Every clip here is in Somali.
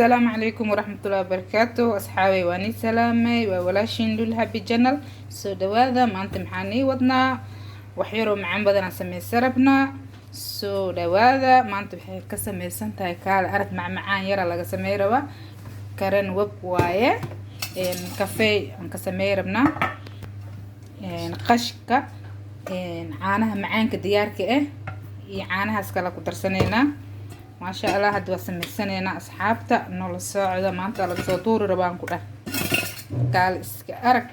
السلام عليكم ورحمة الله وبركاته أصحابي واني سلامي وولاشين دول هابي جنل سو دواذا ما انت محاني ودنا وحيرو معان بدنا سمي سربنا سو دواذا ما انت بحي كسمي سنتاي كال أرد معان يرى لغا سمي روا كارن وب وايه كافي انك سمي ربنا قشكا عانها معانك ديارك عانها اسكالا كدرسانينا ما شاء الله هاد وسميسانينا أصحابتا نول الساعة ما أنت على صوتور ربان كده قال إسكارك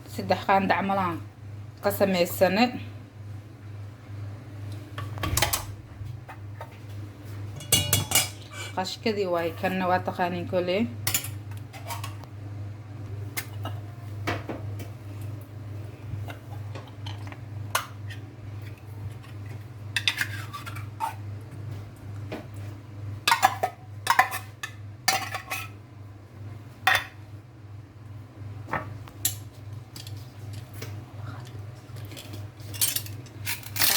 سدح خان دعملان قسمي السنة qashkadii waay kanna waa taqaanin kole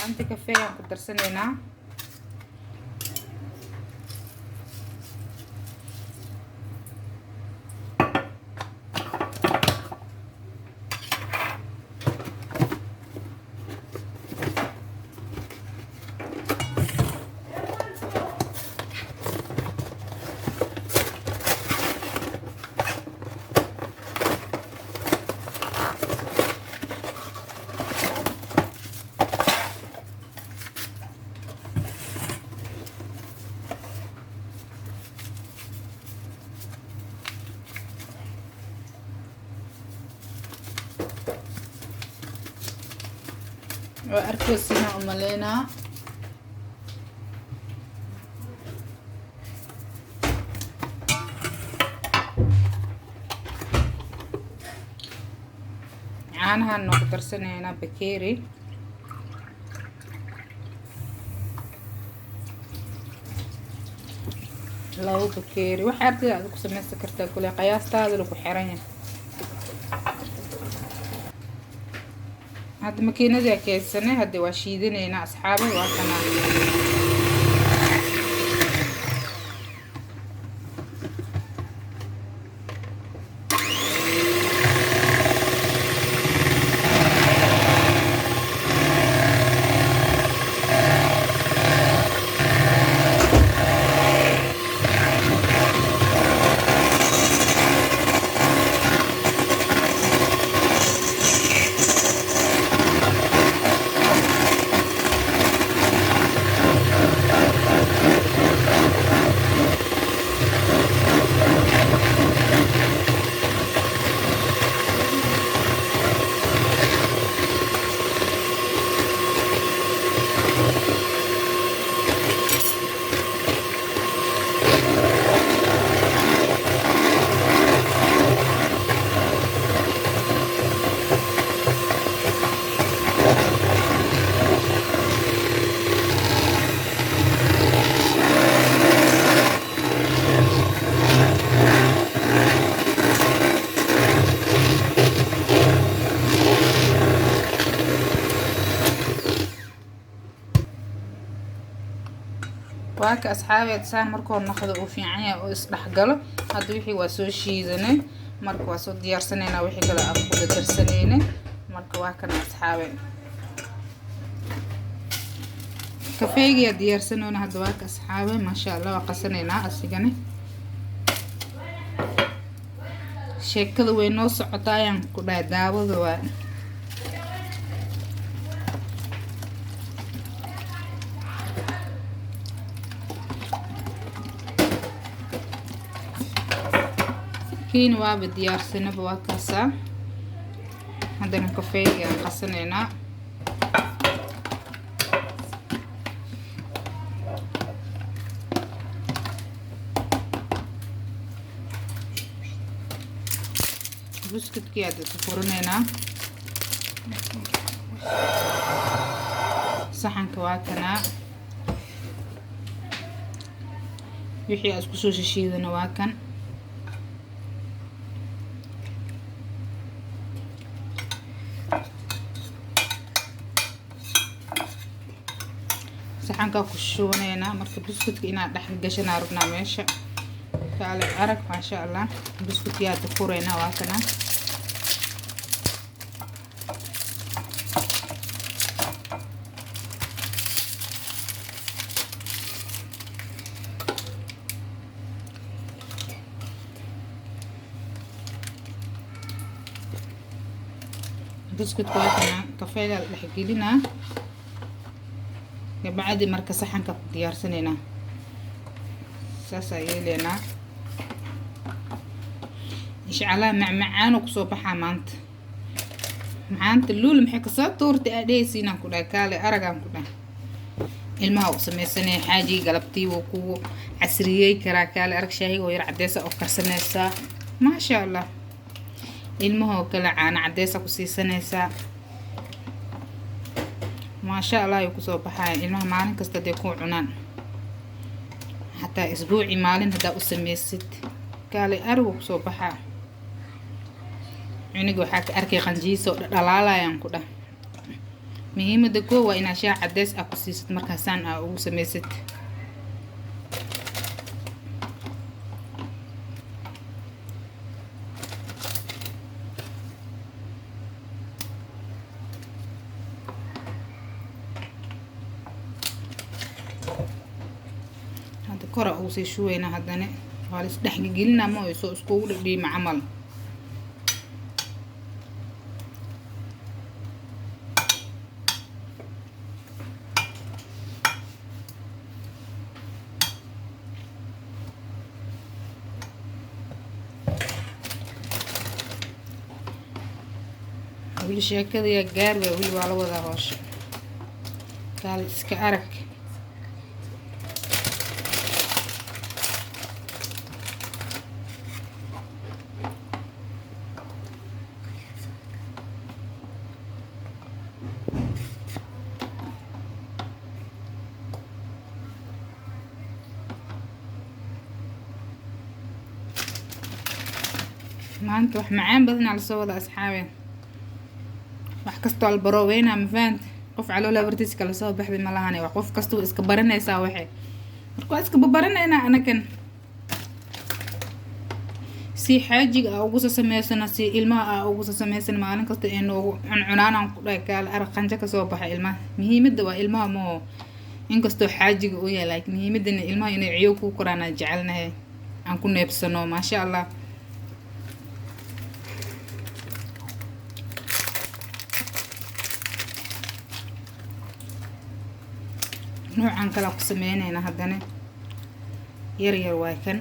anti kafee aan ku darsanaynaa وأركوسينا أمالينا عنها نقدر سنينا بكيري لو بكيري وحارتي أدوك سمي سكرتا كلها قياستا أدوك حيرين هاد ماكينة كيسنة هادي واشيدينينا أصحابي وكنا واك أصحابي أتسان مركو ناخذ وفي عيا وإصلح قلب هذا وحي واسو شيزنه مركو واسو ديار سنينا وحي كلا أبو قدر سنينه مركو واكنا أصحابي كفاية ديار سنونا هذا واك أصحابي ما شاء الله وقسنينا أسيقني شكل وينو سعطايا كلا داوض و كين واب ديار سنة بواكاسا عندنا كافيه قصنينا بسكت كيادة تفرنينا صحن كواكنا wixii aad ku soo shishiidana waa kan saxanka ku shubanayna marka buskudka ina dhex gashanaa rabnaa meesha kaale arag ma sha Allah buskudka yaa furayna waa kana buskudka waa kana kafeega la dhex gelinaa بعد مركز صحن كف ديار سنينا ساسا يلينا إيش على معان وكسوب حمانت معانت اللول محك صار تأدي سينا كله كالي أرجع كله الماء سمي سنة حاجة قلبتي وكو عسرية كرا كالي أرك شاي ويرع عدسة أو كرسنة ما شاء الله الماء كلا عن عدسة كسي سنة ما شاء الله يكسو بحاي إنه مالين كستد يكون عنان حتى أسبوعي مالين هدا أسميست قالي أرو كسو بحاي عنيقو حاك أركي خنجيسو دلالا ينكو ده مهم دكو وإن أشياء عدس أكو سيست مركزان أو سميست كرة أو سي شوينا هاداني خالص دحق جلنا ما يسوق سكول دي معمل أقول شيء كذا يا جار وأقول والله وذا هوش قال إسكارك ما أنت وح معان بدنا على صودا أصحابي وح كستو على البروينا مفانت قف على ولا برتيس كلا صوب بحد ملهاني وقف كستو إسكبرنا يساوي مركو إسكبرنا أنا كن سي حاجة أو قصة سميسنا سي الماء أو قصة سميسنا ما أنا كستو إنه عنانا قال أرقنجة كسوب بحد الماء مهي مدة الماء مو إن كستو حاجة ويا لكن مهي مدة الماء إنه عيوكو قرانا جعلنا أنكون نبسنو ما شاء الله نوعاً كلا قسمينينا هاداني ير واكن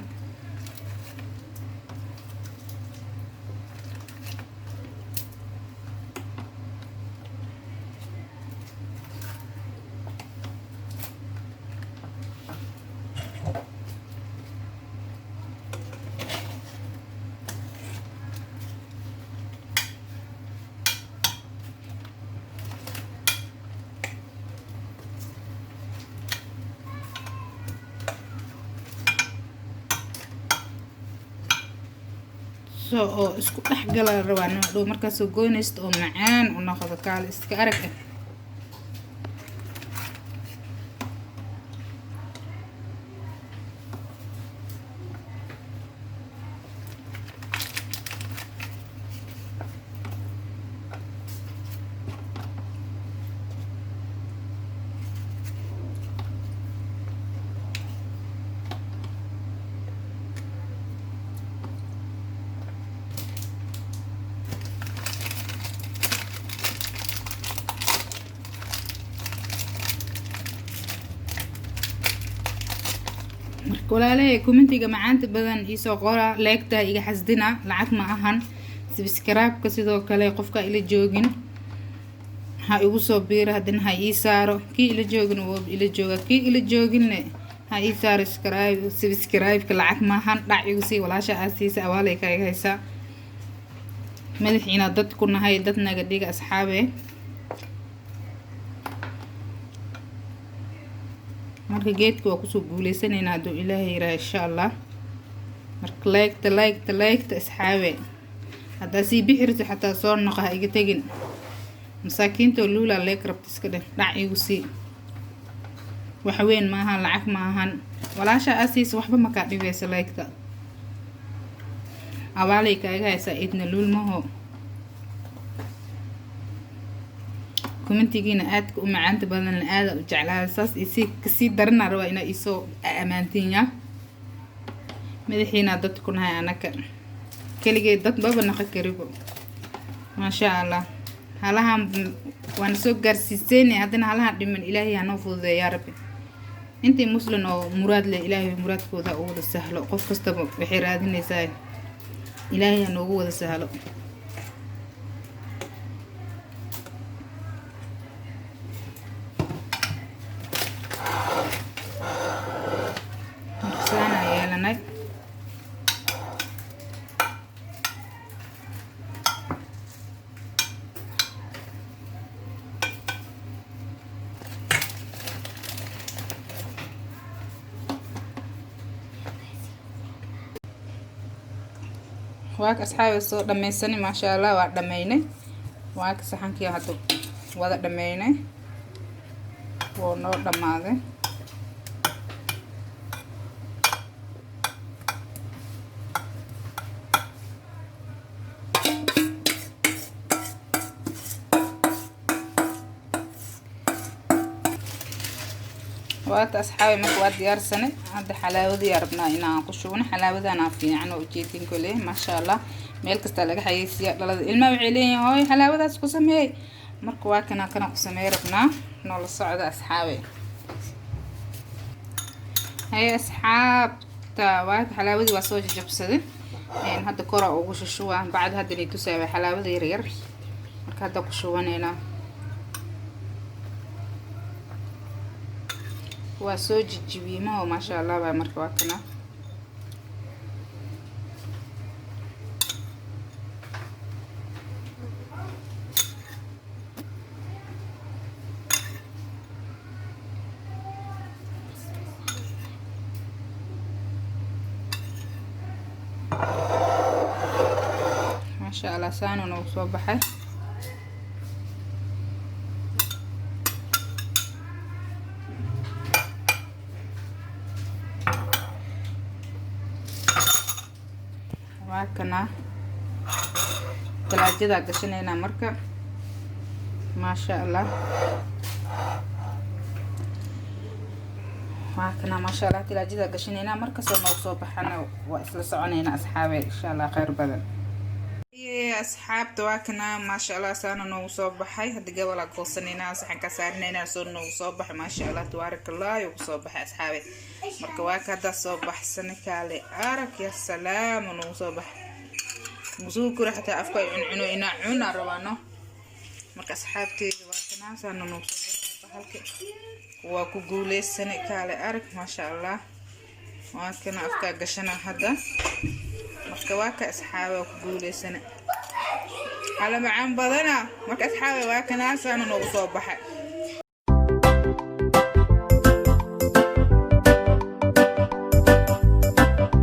oo isku dhex gala rabaan oo markaas oo goynaysto oo macaan oo noqdo kaal iska arag walaalay commentiga macaanta badan isoo qora leegta iga xasdina lacag ma ahan subscribe-ka sidoo kale qofka ila joogin ha igu soo biiro hadana ha ii saaro kii ila joogin oo ila jooga kii ila jooginne ha ii saaro subscribe-ka lacag ma ahan dhac igu sii walaasha aasiisa awaalay ka haysa madaxiina dad ku nahay dad naga dhiga asxaabe marka geedka waa kusoo guuleysanayna haduu ilaahay yiraahdo insha Allah marka like asxaabe hadda si bixirta xataa soo noqo iga tagin masaakiinta luula leek rabta iska dhac igu sii waxweyn maahan lacag maahan walaasha asiis waxba ma ka dhibeyso like-ta awaalay kaaga haysaa idna lulmaho commentigiina aadka u macaanta badan aada u jeclaa saas isii darana rabaa inaa isoo amaantinya madaxiina dad ku nahay anaka keligay dad baba naqa karibo maasha allah halahan waan soo gaarsiisay haddana halahan dhiman ilaahay ha noo fududeeyo yaa rabbi intii muslim oo muraad leh ilaahay muraadkooda u wada sahlo qof kastaba waxay raadinaysaa ilaahay ha noogu wada sahlo sana yeelanay waak asxaabi soo dhamaysanay maasha allah waa dhamaynay waak saxankii hadda wada dhamaynay woo noo dhamaaday waata asxaabi marka waa diyaarsanay hadda xalaawadii rabnaa inaan ku shubno xalaawadana fiican oo ujeedin kale maasha allah meel kasta laga xayeysiya dhalada ilmaha waxay leeyihiin hooy xalaawadaas ku sameey marka waa kana ku sameey rabnaa noola socda asxaabi hay asxaabta waa xalaawadii waa soo jajabsaday hadda kora ugu shushuwa bacd hadda ni tusay xalaawada yar yar marka hadda ku shubanayna waa soo jijibiimo maasha allah baa marka waa kana maasha allah saanu noo soo baxay kana talaajada gashanayna marka maasha allah waa kana maasha allah talaajada gashanayna marka soo noo soo baxana waa isla soconayna asxaabe insha allah khayr badan asxaabta waa kana maasha allah saana noo soo baxay hadda gabala goosanayna saxan ka saarnayna soo noo soo baxay maasha allah tabarakallah iyo soo baxay asxaabe marka waa ka hada soo baxsan kale arag ya salaam noo soo baxay musuuq raxta afka cuno ina cuna rabano marka asxaabteeda waa kana saana noo soo baxay halka waa ku guuleysan kale arag maasha allah waa kana afka gashana hada marka waa ka asxaabe ku guuleysan hala macaan badana marka asxaabe waa kana saana noo soo baxay